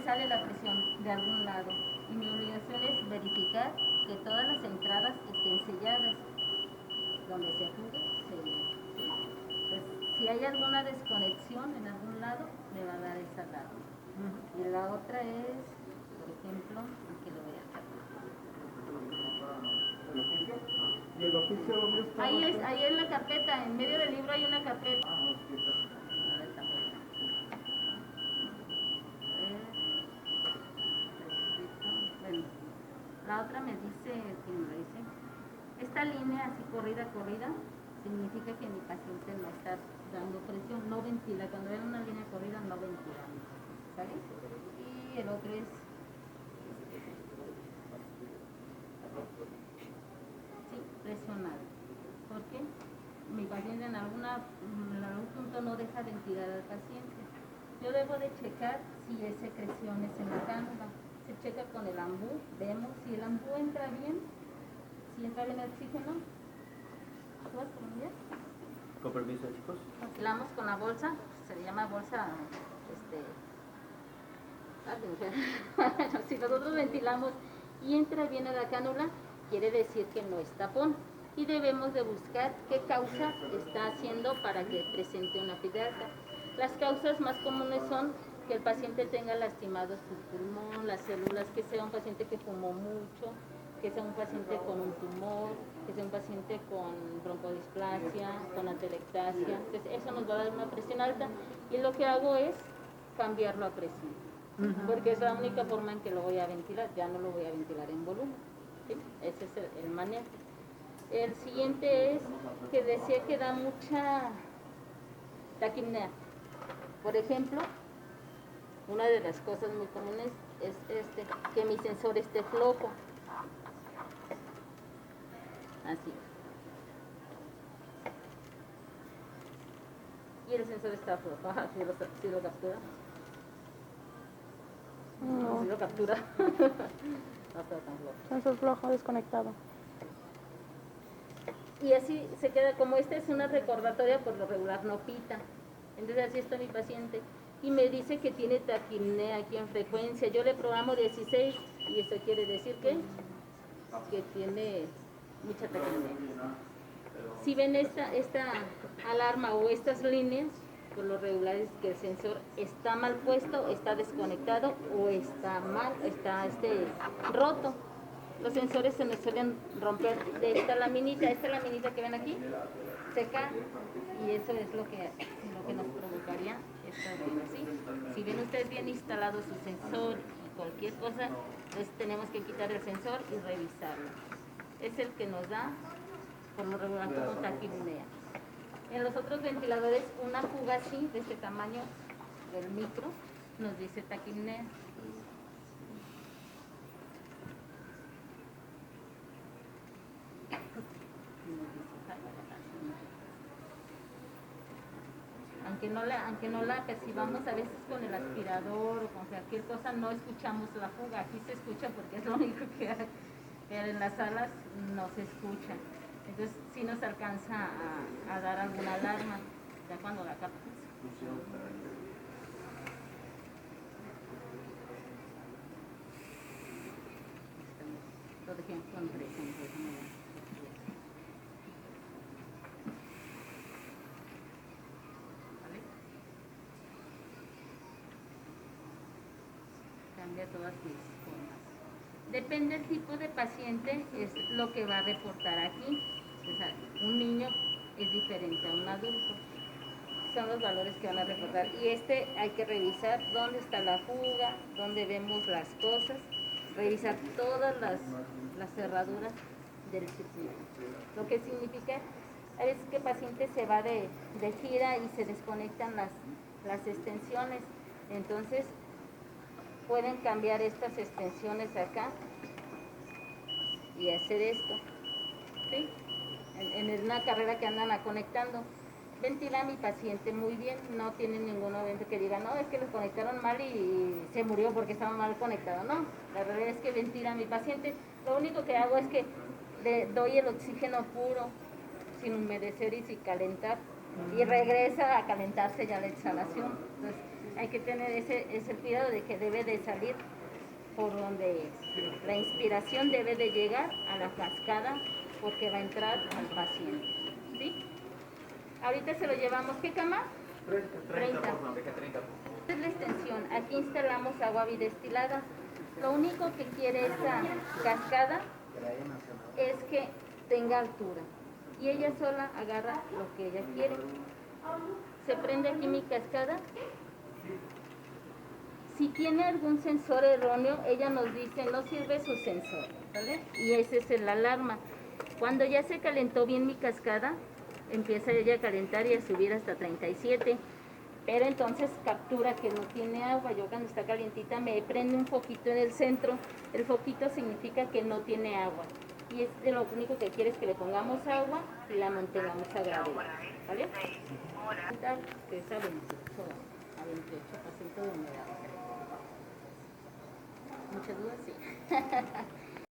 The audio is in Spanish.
sale la presión de algún lado. Y mi obligación es verificar que todas las entradas estén selladas. Donde se acude, pues, si hay alguna desconexión en algún lado, me va a dar esa alarma. Y la otra es, por ejemplo, aquí lo voy a hacer. ¿El oficio? ¿Y el oficio dónde está? Ahí en la carpeta, en medio del libro hay una carpeta. Bueno, la otra me dice, ¿quién me dice? Esta línea así corrida, significa que mi paciente no está dando presión, no ventila. Cuando ven una línea corrida, no ventila, ¿sale? Y el otro es presionado. ¿Por qué? Mi paciente en algún punto no deja ventilar al paciente. Yo debo de checar si hay secreciones en la cánula. Se checa con el ambú, vemos si el ambú entra bien, si entra bien el oxígeno. ¿Puedes cambiar? Con permiso, chicos. Ventilamos con la bolsa, se le llama bolsa, si nosotros ventilamos y entra bien a la cánula, quiere decir que no es tapón. Y debemos de buscar qué causa está haciendo para que presente una epidrata. Las causas más comunes son que el paciente tenga lastimado su pulmón, las células, que sea un paciente que fumó mucho, que sea un paciente con un tumor, que sea un paciente con broncodisplasia, con atelectasia. Entonces eso nos va a dar una presión alta y lo que hago es cambiarlo a presión, porque es la única forma en que lo voy a ventilar, ya no lo voy a ventilar en volumen. ¿Sí? Ese es el manejo. El siguiente es que decía que da mucha taquipnea. Por ejemplo, una de las cosas muy comunes es que mi sensor esté flojo. Así. Y el sensor está flojo. Ajá, si lo captura. No. Si lo captura. No está tan flojo. Sensor flojo, desconectado. Y así se queda, como esta es una recordatoria, por lo regular no pita. Entonces así está mi paciente. Y me dice que tiene taquipnea aquí en frecuencia. Yo le programo 16 y eso quiere decir que tiene mucha taquipnea. Si ven esta alarma o estas líneas, por lo regular es que el sensor está mal puesto, está desconectado o está mal, está roto. Los sensores se nos suelen romper de esta laminita que ven aquí, seca, y eso es lo que nos provocaría esta ruido, ¿sí? Si ven ustedes bien instalado su sensor y cualquier cosa, entonces tenemos que quitar el sensor y revisarlo. Es el que nos da, por lo regular, como taquipnea. En los otros ventiladores, una fuga así, de este tamaño, del micro, nos dice taquipnea. Aunque no la percibamos a veces con el aspirador o con cualquier cosa, no escuchamos la fuga. Aquí se escucha porque es lo único que hay, pero en las salas no se escucha. Entonces sí nos alcanza a dar alguna alarma, ya cuando la captas. Por ejemplo, en presión. Cambia todas mis formas. Depende del tipo de paciente, es lo que va a reportar aquí. O sea, un niño es diferente a un adulto. Son los valores que van a reportar. Y hay que revisar dónde está la fuga, dónde vemos las cosas, revisar todas las cerraduras del circuito. Lo que significa es que el paciente se va de gira y se desconectan las extensiones. Entonces, pueden cambiar estas extensiones acá y hacer esto, ¿sí? En una carrera que andan conectando. Ventila a mi paciente muy bien, no tiene ningún evento que diga, no, es que lo conectaron mal y se murió porque estaba mal conectado. No, la realidad es que ventila a mi paciente. Lo único que hago es que le doy el oxígeno puro, sin humedecer y sin calentar, y regresa a calentarse ya la exhalación. Entonces, hay que tener ese cuidado de que debe de salir por donde es. La inspiración debe de llegar a la cascada porque va a entrar al paciente. ¿Sí? Ahorita se lo llevamos, ¿qué cama? 30. Esta es la extensión. Aquí instalamos agua bidestilada. Lo único que quiere esta cascada es que tenga altura. Y ella sola agarra lo que ella quiere. Se prende aquí mi cascada. Si tiene algún sensor erróneo, ella nos dice no sirve su sensor, ¿vale? Y ese es la alarma. Cuando ya se calentó bien mi cascada, empieza ella a calentar y a subir hasta 37. Pero entonces captura que no tiene agua. Yo cuando está calientita me prende un foquito en el centro. El foquito significa que no tiene agua. Y lo único que quiere es que le pongamos agua y la mantengamos a gravedad, ¿vale? Que es a 28% de humedad. ¿Muchas dudas? Sí.